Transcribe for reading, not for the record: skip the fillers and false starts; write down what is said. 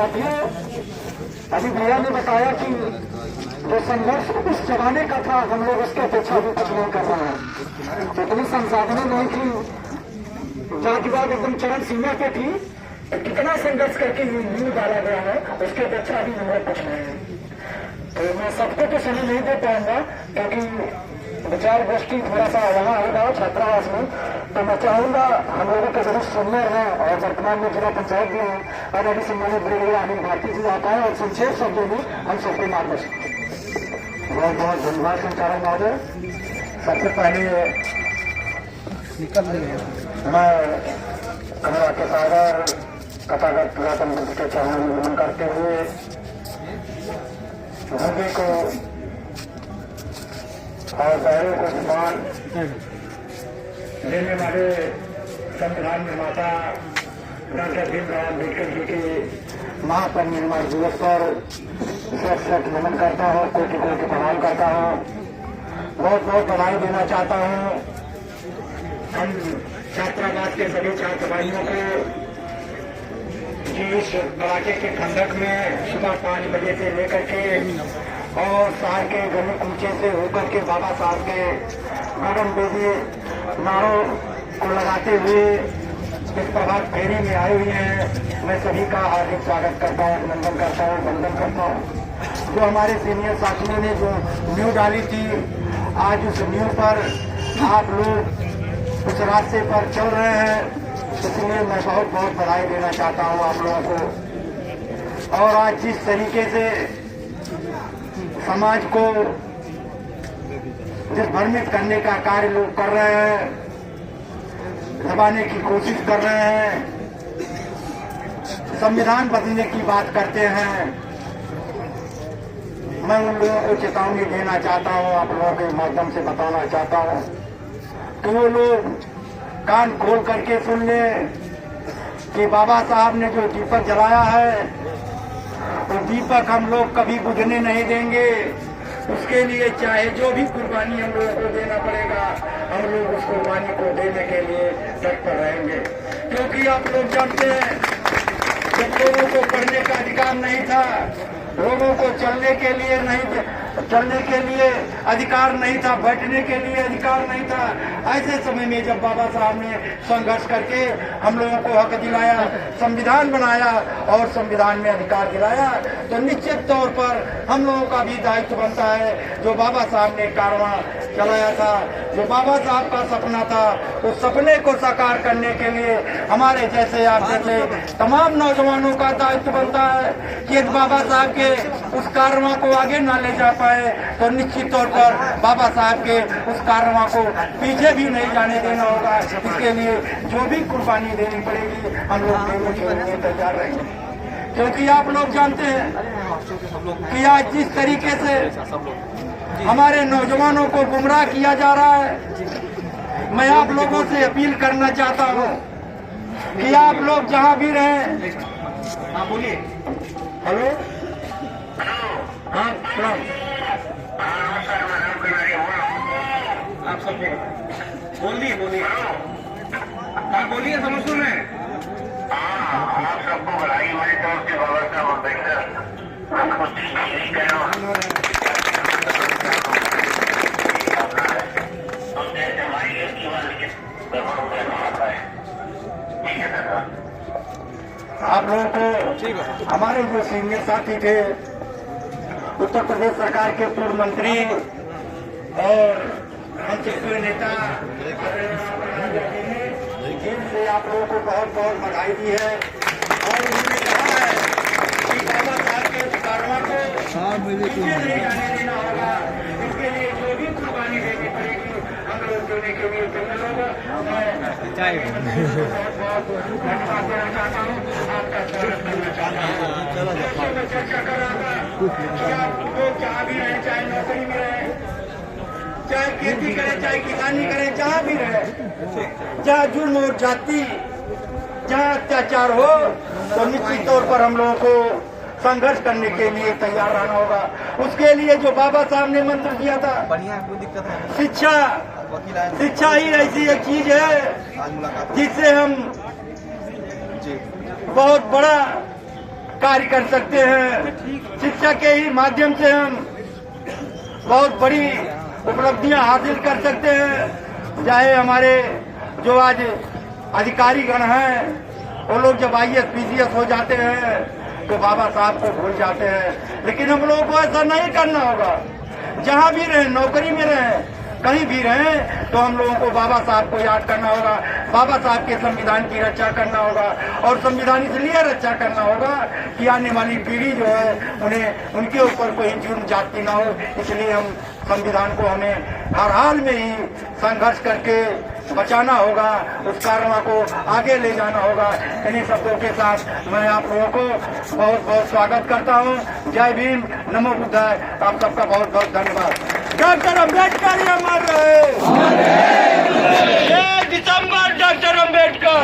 साथियों, अभी भैया ने बताया कि जो संघर्ष उस जमाने का था, हम लोग उसके अपेक्षा भी कुछ नहीं कर रहे हैं। इतनी संसाधनें नहीं थी, जातिवाद एकदम चरम सीमा पे थी। कितना संघर्ष करके न्यू डाला गया है, उसके अपेक्षा भी हम लोग कुछ नहीं है। तो मैं सबको तो समय नहीं दे पाऊंगा, क्योंकि विचार गोष्ठी थोड़ा सा वहाँ होगा छात्रावास में। तो मैं चाहूंगा हम लोगों के जरूर सुनने हैं, और वर्तमान में जिला पंचायत भी है और अभी सम्मानित ब्रिगेडियर अनिल भारती जी आता है और संक्षेप शब्दों में हम सबको मार्गदर्शन। बहुत बहुत धन्यवाद संचालक महोदय। सबसे पहले मैं कमला के सागर कथागत पुरातन बुद्ध के चरणों में नमन करते हुए भूमि को और शहरों को सम्मान देने वाले संविधान निर्माता डॉक्टर भीमराव अम्बेडकर जी के महापरिनिर्वाण दिवस पर सच नमन करता हूँ, कोटि कोटि प्रणाम करता हूँ, बहुत बहुत बधाई देना चाहता हूँ। हम छात्रावास के सभी छात्र भाइयों को इस कड़ाके के ठंडक में सुबह 5 बजे से लेकर के और शहर के गली कूचे से होकर के बाबा साहब के गगन बेदी नारों को लगाते हुए इस प्रभात फेरी में आए हुए हैं। मैं सभी का हार्दिक स्वागत करता हूँ, अभिनंदन करता हूँ, वंदन करता हूँ। जो हमारे सीनियर साथियों ने जो न्यू डाली थी, आज उस न्यू पर आप लोग उस रास्ते पर चल रहे हैं, इसलिए मैं बहुत बहुत बधाई देना चाहता हूँ आप लोगों को। और आज जिस तरीके से समाज को जिस भ्रमित करने का कार्य लोग कर रहे हैं, दबाने की कोशिश कर रहे हैं, संविधान बदलने की बात करते हैं, मैं उन लोगों को चेतावनी देना चाहता हूँ, आप लोगों के माध्यम से बताना चाहता हूँ कि वो लोग कान खोल करके सुन ले कि बाबा साहब ने जो दीपक जलाया है, वो दीपक हम लोग कभी बुझने नहीं देंगे। उसके लिए चाहे जो भी कुर्बानी हम लोगों को देना पड़ेगा, हम लोग उस कुर्बानी को देने के लिए तत्पर रहेंगे। क्योंकि आप लोग जानते हैं, जब लोगों को पढ़ने का अधिकार नहीं था, लोगों को चलने के लिए अधिकार नहीं था, बैठने के लिए अधिकार नहीं था, ऐसे समय में जब बाबा साहब ने संघर्ष करके हम लोगों को हक दिलाया, संविधान बनाया और संविधान में अधिकार दिलाया, तो निश्चित तौर पर हम लोगों का भी दायित्व बनता है। जो बाबा साहब ने कारवां चलाया था, जो बाबा साहब का सपना था, उस सपने को साकार करने के लिए हमारे जैसे आप जैसे तमाम नौजवानों का दायित्व बनता है कि बाबा साहब के उस कारवां को आगे न ले जा पाए, तो निश्चित तौर पर बाबा साहब के उस कारवां को पीछे भी नहीं जाने देना होगा। इसके लिए जो भी कुर्बानी देनी पड़ेगी, हम लोग देने के लिए तैयार रहेंगे। क्योंकि आप लोग जानते हैं कि आज जिस तरीके से हमारे नौजवानों को गुमराह किया जा रहा है, मैं आप लोगों से अपील करना चाहता हूँ कि आप लोग जहाँ भी रहें। हाँ बोलिए। हेलो, हाँ प्रणाम। आप सब बोलिए। हाँ बोलिए, समझ सुन रहे हैं। आप सबको बधाई हमारी तरफ से। बाबा साहब अम्बेडकर आप लोगों को हमारे जो सीनियर साथी थे, उत्तर प्रदेश सरकार के पूर्व मंत्री और हमसे नेता, इनसे आप लोगों को बहुत बहुत बधाई दी है। और उन्होंने कहा है कि बाबा साहब के उस कारवां को पीछे नहीं जाने देना होगा। इसके लिए जो भी कुर्बानी देनी पड़ेगी, हम लोग देने के लिए तैयार होगा। बहुत बहुत धन्यवाद देना चाहता हूँ, आपका स्वागत करना चाहता हूँ। मैं चर्चा कर रहा था, आप लोग जहाँ भी रहे, चाहे नौकरी में रहे, चाहे खेती करें, चाहे किसानी करें, जहाँ भी रहे, जहाँ जुर्म और जाति, जहाँ अत्याचार हो, तो निश्चित तौर पर हम लोगों को संघर्ष करने के लिए तैयार रहना होगा। उसके लिए जो बाबा साहब ने मंत्र दिया था, शिक्षा ही ऐसी एक चीज है जिससे हम बहुत बड़ा कार्य कर सकते हैं। शिक्षा के ही माध्यम से हम बहुत बड़ी उपलब्धियां हासिल कर सकते हैं। चाहे हमारे जो आज अधिकारी गण हैं वो लोग जब IAS PCS हो जाते हैं तो बाबा साहब को भूल जाते हैं, लेकिन हम लोगों को ऐसा नहीं करना होगा। जहां भी रहें, नौकरी में रहें, कहीं भी रहें, तो हम लोगों को बाबा साहब को याद करना होगा, बाबा साहब के संविधान की रक्षा करना होगा। और संविधान इसलिए रक्षा करना होगा कि आने वाली पीढ़ी जो है उन्हें उनके ऊपर कोई जुर्म जाति ना हो। इसलिए हम संविधान को हमें हर हाल में ही संघर्ष करके बचाना होगा, उस कार्रवाई को आगे ले जाना होगा। इन्हीं शब्दों के साथ मैं आप लोगों को बहुत बहुत स्वागत करता हूँ। जय भीम, नमो बुद्धाय। आप सबका बहुत बहुत धन्यवाद। डॉक्टर अम्बेडकर अमर रहे। 1 दिसंबर डॉक्टर अम्बेडकर।